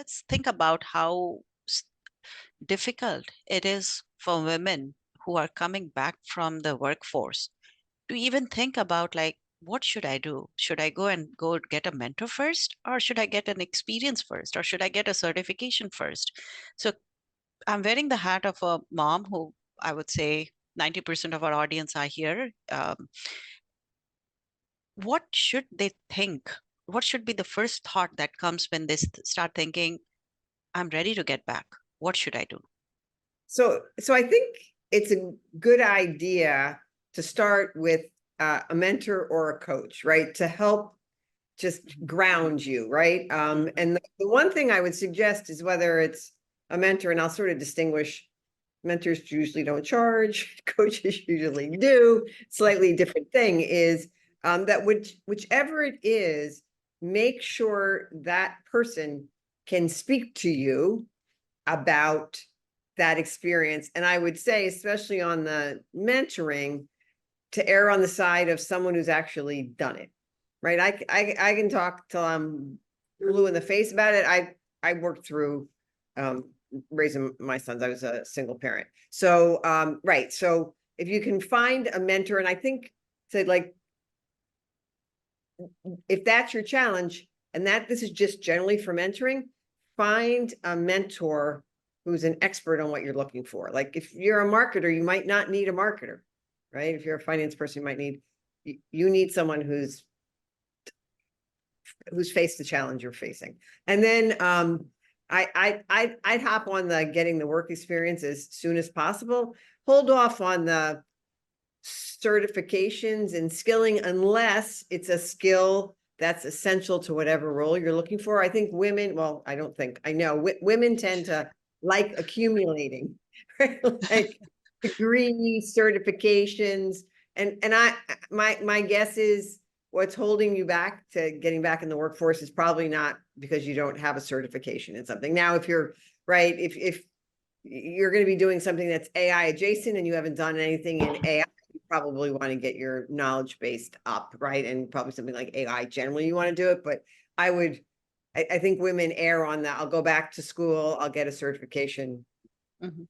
let's think about how difficult it is for women who are coming back from the workforce to even think about, like, what should I do? Should I go get a mentor first, or should I get an experience first, or should I get a certification first? So I'm wearing the hat of a mom who, I would say, 90% of our audience are here. What should they think? What should be the first thought that comes when they start thinking, I'm ready to get back? What should I do? So I think it's a good idea to start with a mentor or a coach, right? To help just ground you, right? And the one thing I would suggest is whether it's a mentor, and I'll sort of distinguish, mentors usually don't charge, coaches usually do, slightly different thing, is that whichever it is, make sure that person can speak to you about that experience. And I would say, especially on the mentoring, to err on the side of someone who's actually done it, right? I can talk till I'm blue in the face about it. I worked through raising my sons. I was a single parent. So right. So if you can find a mentor, and I think said, like, if that's your challenge, and that this is just generally for mentoring, find a mentor who's an expert on what you're looking for. Like, if you're a marketer, you might not need a marketer, right? If you're a finance person, you might need, you need someone who's faced the challenge you're facing. And then I'd hop on the getting the work experience as soon as possible. Hold off on the certifications and skilling unless it's a skill that's essential to whatever role you're looking for. I think women, well, I don't think, I know women tend to like accumulating, right? Like degrees, certifications. And my guess is what's holding you back to getting back in the workforce is probably not because you don't have a certification in something. Now, if you're right, if you're going to be doing something that's AI adjacent and you haven't done anything in AI, you probably want to get your knowledge based up, right? And probably something like AI generally you want to do it. But I think women err on that. I'll go back to school, I'll get a certification. Mm-hmm.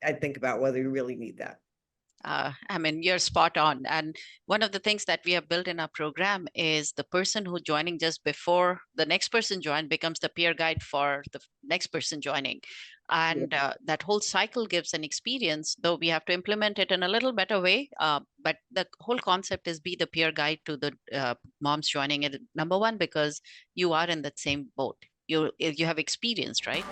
I'd think about whether you really need that. I mean, you're spot on. And one of the things that we have built in our program is the person who joining just before the next person join becomes the peer guide for the next person joining. And that whole cycle gives an experience, though we have to implement it in a little better way. But the whole concept is be the peer guide to the moms joining it. Number one, because you are in that same boat. You have experienced, right?